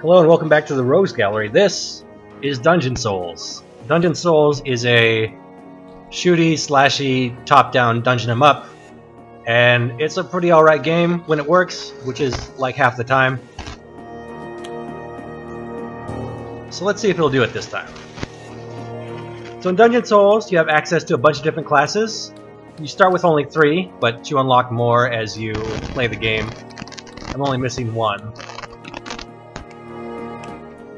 Hello and welcome back to the Rogues Gallery. This is Dungeon Souls. Dungeon Souls is a shooty, slashy, top-down dungeon 'em up, and it's a pretty alright game when it works, which is like half the time. So let's see if it'll do it this time. So in Dungeon Souls, you have access to a bunch of different classes. You start with only 3, but you unlock more as you play the game. I'm only missing 1.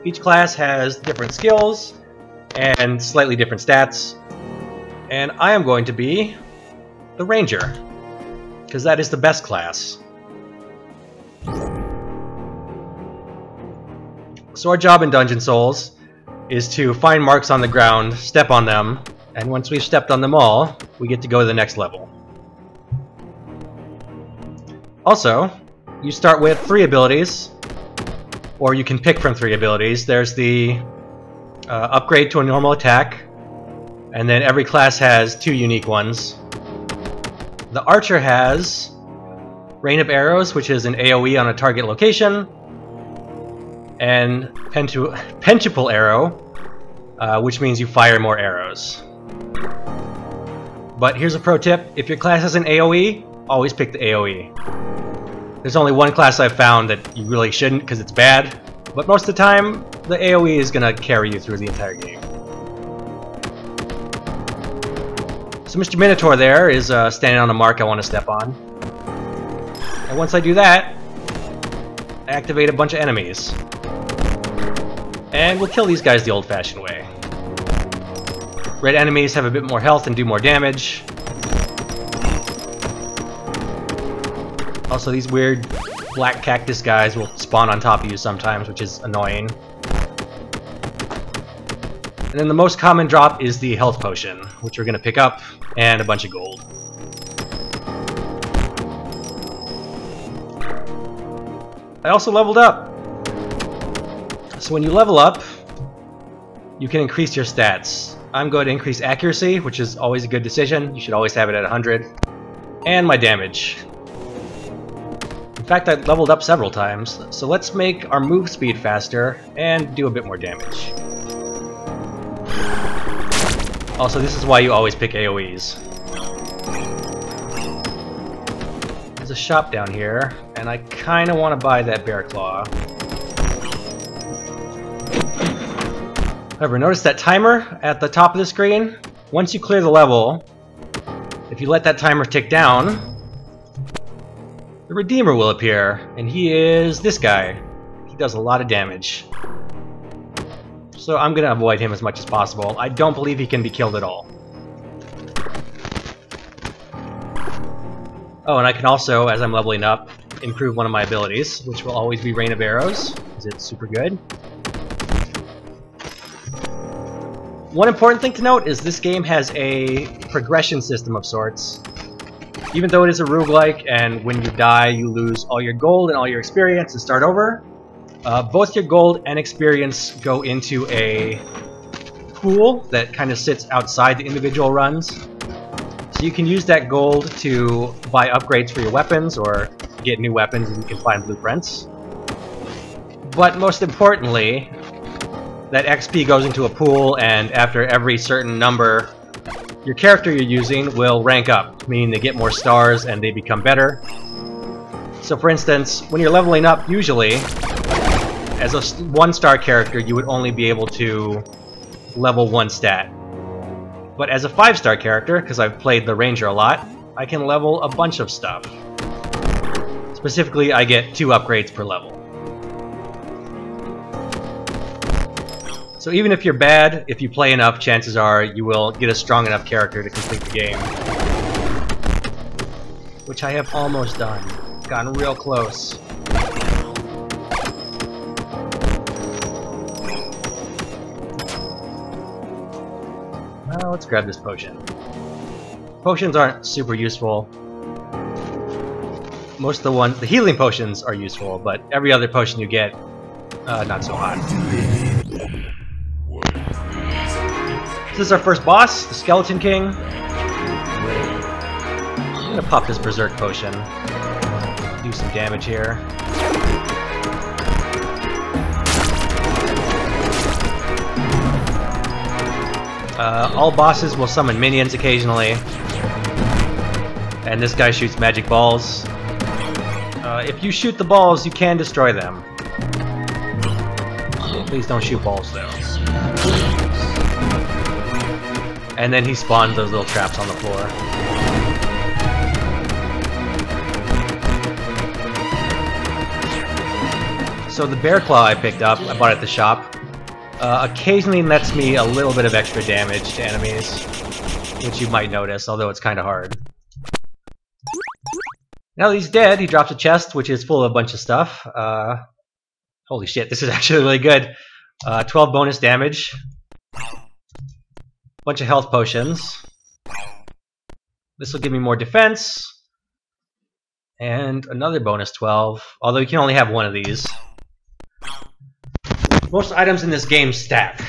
Each class has different skills and slightly different stats, and I am going to be the Ranger, because that is the best class. So our job in Dungeon Souls is to find marks on the ground, step on them, and once we've stepped on them all, we get to go to the next level. Also, you start with 3 abilities, or you can pick from 3 abilities. There's the upgrade to a normal attack, and then every class has 2 unique ones. The Archer has Rain of Arrows, which is an AoE on a target location, and Pentuple Arrow, which means you fire more arrows. But here's a pro tip: if your class has an AoE, always pick the AoE. There's only one class I've found that you really shouldn't because it's bad, but most of the time, the AoE is going to carry you through the entire game. So Mr. Minotaur there is standing on a mark I want to step on. And once I do that, I activate a bunch of enemies. And we'll kill these guys the old-fashioned way. Red enemies have a bit more health and do more damage. Also, these weird black cactus guys will spawn on top of you sometimes, which is annoying. And then the most common drop is the health potion, which we're going to pick up, and a bunch of gold. I also leveled up! So when you level up, you can increase your stats. I'm going to increase accuracy, which is always a good decision. You should always have it at 100. And my damage. In fact, I leveled up several times, so let's make our move speed faster and do a bit more damage. Also, this is why you always pick AoEs. There's a shop down here, and I kind of want to buy that bear claw. However, notice that timer at the top of the screen? Once you clear the level, if you let that timer tick down, the Redeemer will appear, and he is this guy. He does a lot of damage. So I'm going to avoid him as much as possible. I don't believe he can be killed at all. Oh, and I can also, as I'm leveling up, improve one of my abilities, which will always be Rain of Arrows, because it's super good. One important thing to note is this game has a progression system of sorts. Even though it is a roguelike, and when you die you lose all your gold and all your experience and start over, both your gold and experience go into a pool that kind of sits outside the individual runs. So you can use that gold to buy upgrades for your weapons or get new weapons, and you can find blueprints. But most importantly, that XP goes into a pool, and after every certain number, your character you're using will rank up, meaning they get more stars and they become better. So for instance, when you're leveling up, usually, as a 1-star character, you would only be able to level 1 stat. But as a 5-star character, because I've played the Ranger a lot, I can level a bunch of stuff. Specifically, I get 2 upgrades per level. So even if you're bad, if you play enough, chances are you will get a strong enough character to complete the game. Which I have almost done. Gotten real close. Well, let's grab this potion. Potions aren't super useful. Most of the healing potions are useful, but every other potion you get, not so hot. This is our first boss, the Skeleton King. I'm gonna pop this Berserk potion. Do some damage here. All bosses will summon minions occasionally. And this guy shoots magic balls. If you shoot the balls, you can destroy them. Please don't shoot balls, though. And then he spawns those little traps on the floor. So the bear claw I picked up, I bought it at the shop, occasionally lets me a little bit of extra damage to enemies, which you might notice, although it's kind of hard. Now that he's dead, he drops a chest, which is full of a bunch of stuff. Holy shit, this is actually really good. 12 bonus damage. Bunch of health potions. This will give me more defense. And another bonus 12, although you can only have one of these. Most items in this game stack.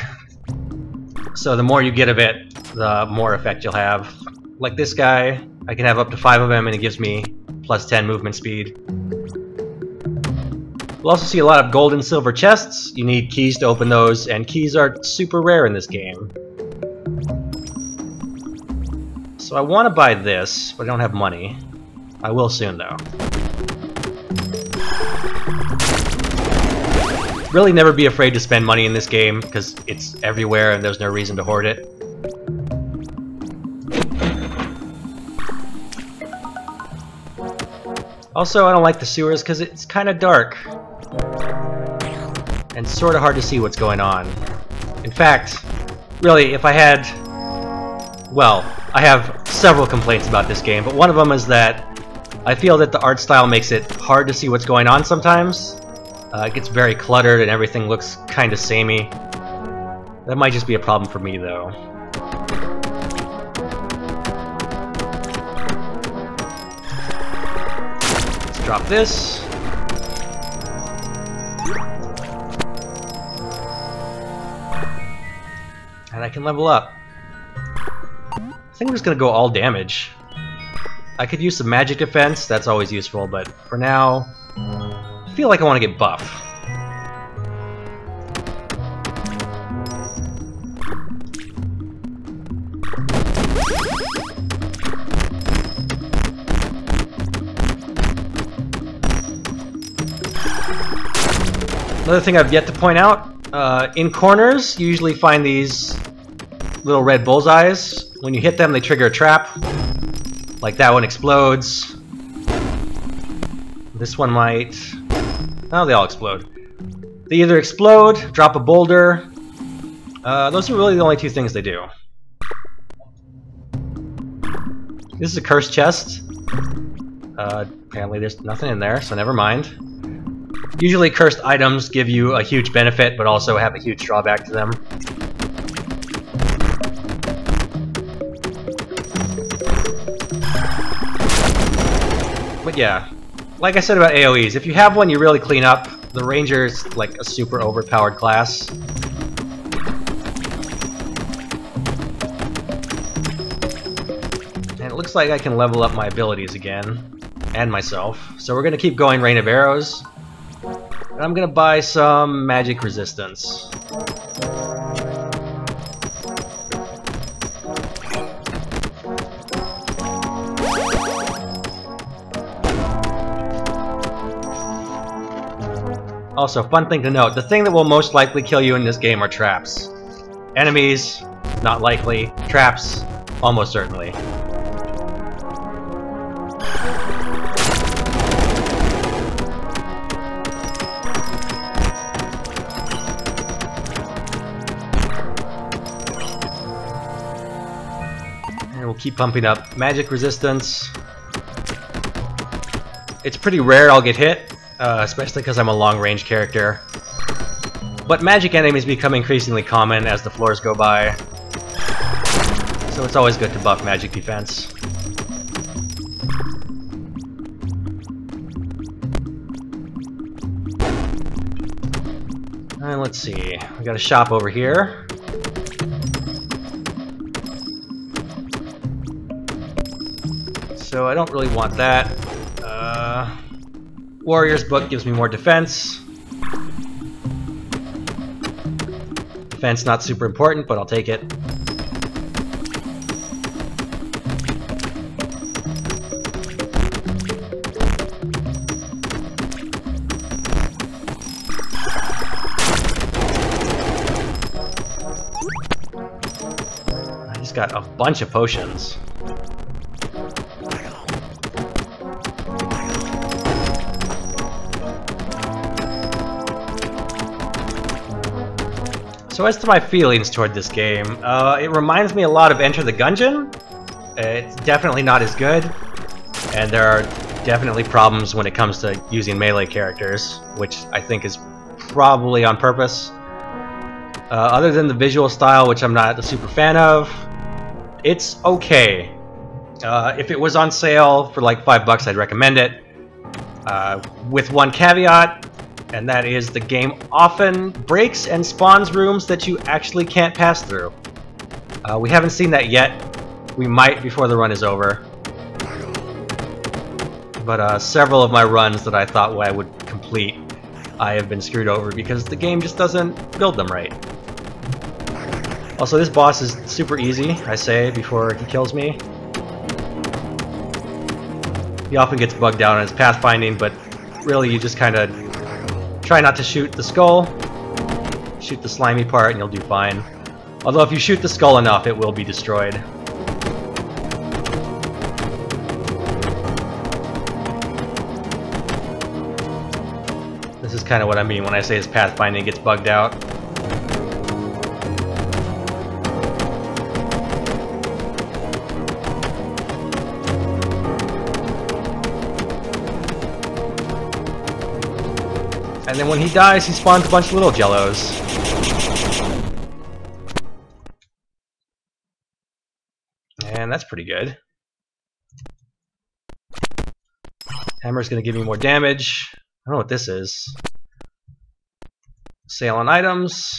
So the more you get of it, the more effect you'll have. Like this guy, I can have up to 5 of them and it gives me plus 10 movement speed. We'll also see a lot of gold and silver chests. You need keys to open those, and keys are super rare in this game. So I want to buy this, but I don't have money. I will soon, though. Really never be afraid to spend money in this game, because it's everywhere and there's no reason to hoard it. Also, I don't like the sewers because it's kind of dark. And sort of hard to see what's going on. In fact, really, if I had... Well, I have several complaints about this game, but one of them is that I feel that the art style makes it hard to see what's going on sometimes. It gets very cluttered and everything looks kind of samey. That might just be a problem for me, though. Let's drop this. And I can level up. I think I'm just gonna go all damage. I could use some magic defense, that's always useful, but for now, I feel like I want to get buff. Another thing I've yet to point out, in corners, you usually find these little red bullseyes. When you hit them, they trigger a trap. Like that one explodes. This one might... Oh, they all explode. They either explode, drop a boulder. Those are really the only two things they do. This is a cursed chest. Apparently there's nothing in there, so never mind. Usually cursed items give you a huge benefit, but also have a huge drawback to them. But yeah, like I said about AoEs, if you have one you really clean up. The Ranger is like a super overpowered class. And it looks like I can level up my abilities again, and myself. So we're going to keep going Rain of Arrows. And I'm going to buy some magic resistance. Also, fun thing to note, the thing that will most likely kill you in this game are traps. Enemies, not likely. Traps, almost certainly. And we'll keep pumping up magic resistance. It's pretty rare I'll get hit. Especially because I'm a long-range character. But magic enemies become increasingly common as the floors go by. So it's always good to buff magic defense. And let's see, we got a shop over here. So I don't really want that. Warrior's Book gives me more defense. Defense not super important, but I'll take it. got a bunch of potions. So as to my feelings toward this game, it reminds me a lot of Enter the Gungeon. It's definitely not as good, and there are definitely problems when it comes to using melee characters, which I think is probably on purpose. Other than the visual style, which I'm not a super fan of, it's okay. If it was on sale for like $5, I'd recommend it. With one caveat, and that is the game often breaks and spawns rooms that you actually can't pass through. We haven't seen that yet. We might before the run is over. But several of my runs that I thought I would complete, I have been screwed over because the game just doesn't build them right. Also, this boss is super easy, I say, before he kills me. He often gets bugged out on his pathfinding, but really you just kind of try not to shoot the skull. Shoot the slimy part and you'll do fine. Although if you shoot the skull enough, it will be destroyed. This is kind of what I mean when I say his pathfinding gets bugged out. And then when he dies, he spawns a bunch of little jellos. And that's pretty good. Hammer's gonna give me more damage. I don't know what this is. Sale on items.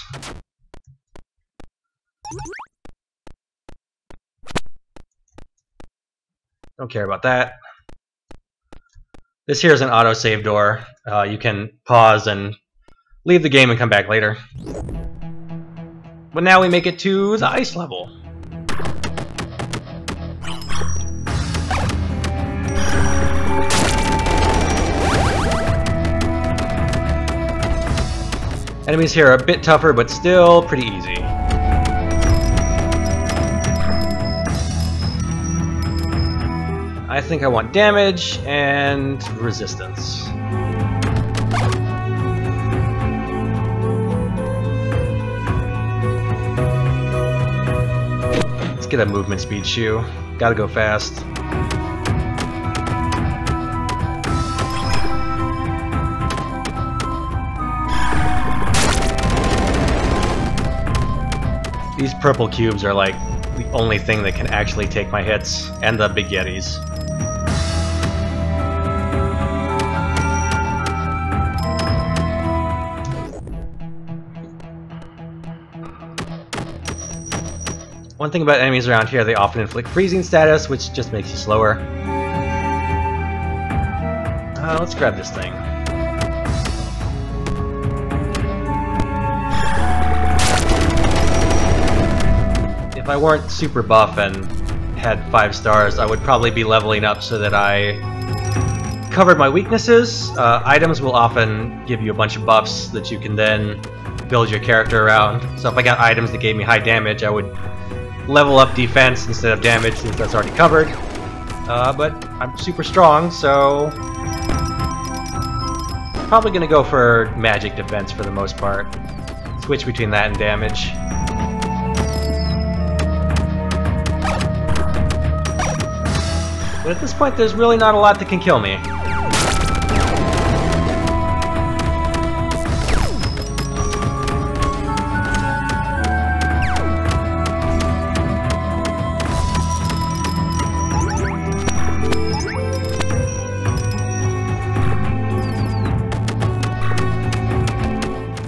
Don't care about that. This here is an autosave door. You can pause and leave the game and come back later. But now we make it to the ice level. Enemies here are a bit tougher, but still pretty easy. I think I want damage and resistance. Let's get a movement speed shoe. Gotta go fast. These purple cubes are like the only thing that can actually take my hits, and the big yetis. One thing about enemies around here, they often inflict freezing status, which just makes you slower. Let's grab this thing. If I weren't super buff and had 5 stars, I would probably be leveling up so that I covered my weaknesses. Items will often give you a bunch of buffs that you can then build your character around. So if I got items that gave me high damage, I would level up defense instead of damage since that's already covered. But I'm super strong, so probably gonna go for magic defense for the most part. Switch between that and damage. But at this point, there's really not a lot that can kill me.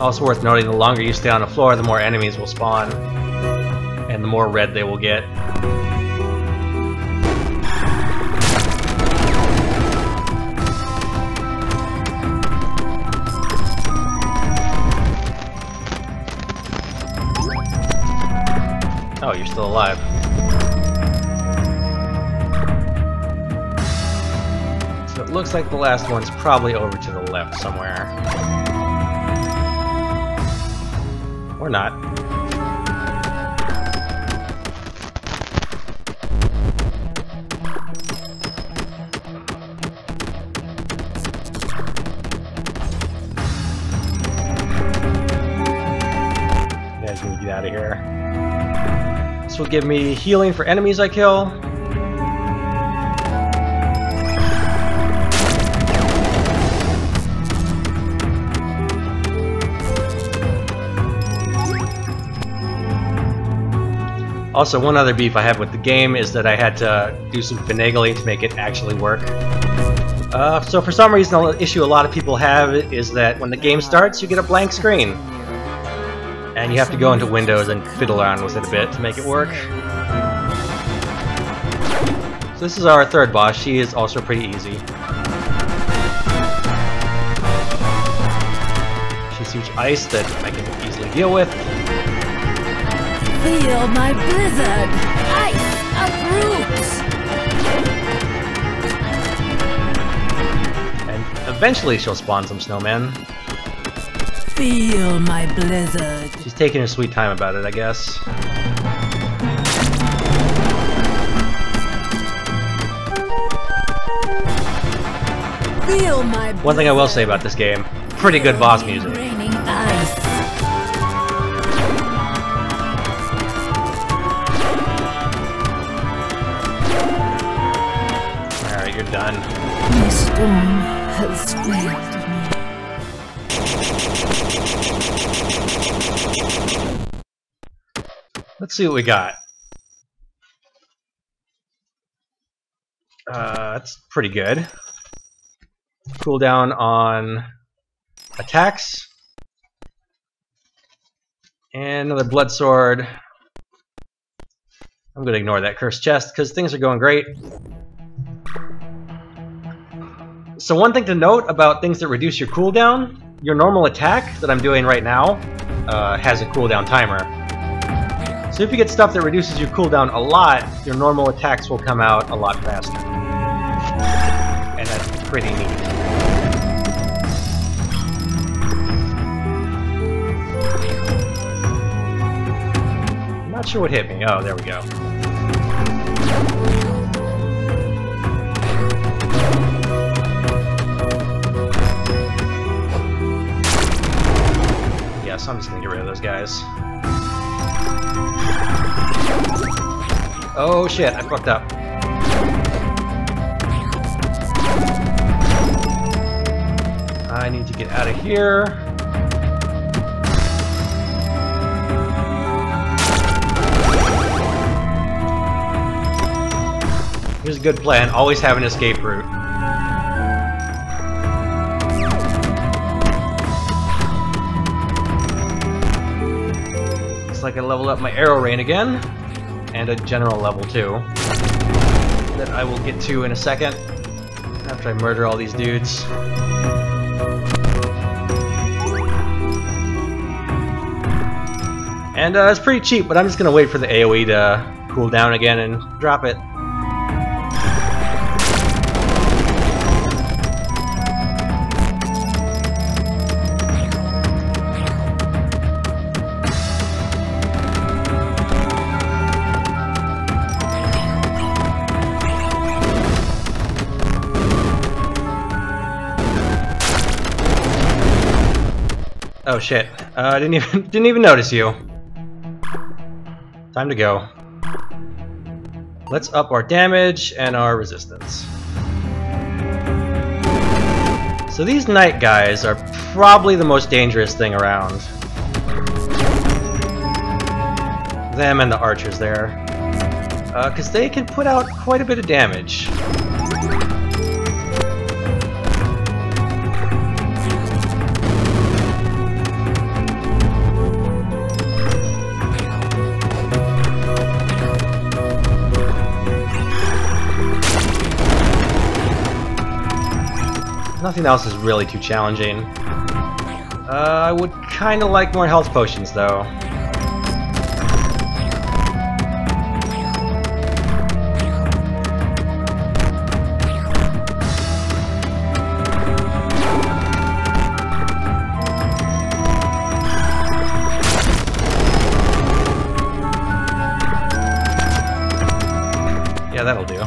Also worth noting, the longer you stay on the floor, the more enemies will spawn, and the more red they will get. Oh, you're still alive. So it looks like the last one's probably over to the left somewhere. Or not. get out of here. This will give me healing for enemies I kill. Also, one other beef I have with the game is that I had to do some finagling to make it actually work. So for some reason, the issue a lot of people have is that when the game starts, you get a blank screen. And you have to go into Windows and fiddle around with it a bit to make it work. So this is our third boss. She is also pretty easy. She shoots ice that I can easily deal with. Feel my blizzard! Ice uproots! And eventually she'll spawn some snowmen. Feel my blizzard! She's taking her sweet time about it, I guess. Feel my blizzard. One thing I will say about this game, pretty good boss music. Raining ice. Alright, you're done. My storm has failed me. Let's see what we got. That's pretty good. Cooldown on attacks. And another blood sword. I'm gonna ignore that cursed chest because things are going great. So one thing to note about things that reduce your cooldown, your normal attack that I'm doing right now has a cooldown timer. So if you get stuff that reduces your cooldown a lot, your normal attacks will come out a lot faster. And that's pretty neat. I'm not sure what hit me. Oh, there we go. So I'm just gonna get rid of those guys. Oh shit, I fucked up. I need to get out of here. Here's a good plan, always have an escape route. Like I leveled up my arrow rain again, and a general level 2 that I will get to in a second after I murder all these dudes. And it's pretty cheap, but I'm just gonna wait for the AoE to cool down again and drop it. Oh shit! Didn't even notice you. Time to go. Let's up our damage and our resistance. So these knight guys are probably the most dangerous thing around. Them and the archers there, because they can put out quite a bit of damage. Nothing else is really too challenging. I would kind of like more health potions, though. Yeah, that'll do.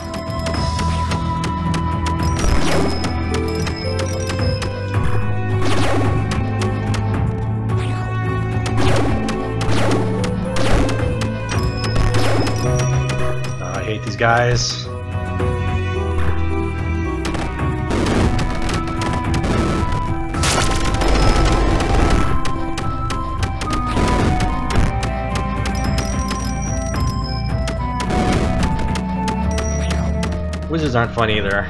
guys. Wizards aren't fun either.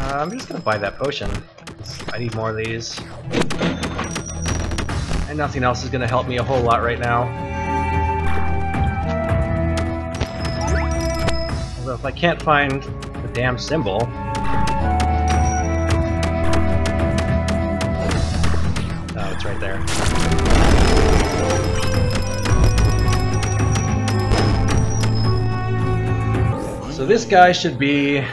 I'm just gonna buy that potion. I need more of these. And nothing else is gonna help me a whole lot right now. Although if I can't find the damn symbol... Oh, it's right there. So this guy should be...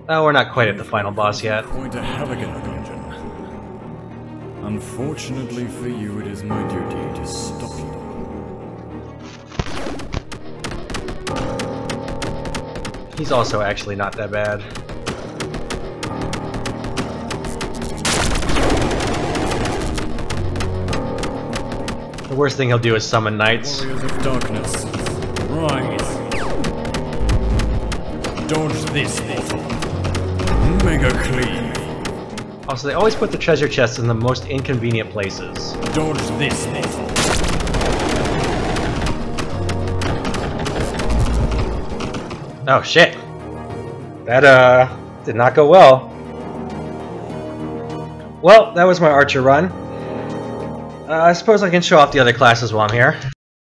Oh, we're not quite at the final boss yet. Going to havoc in the dungeon. Unfortunately for you, it is my duty to stop you. He's also actually not that bad. The worst thing he'll do is summon knights. Warriors of darkness, rise. Dodge this mortal. Mega cleave. Also, they always put the treasure chests in the most inconvenient places. Dodge this mortal. Oh shit! That did not go well. Well, that was my archer run. I suppose I can show off the other classes while I'm here.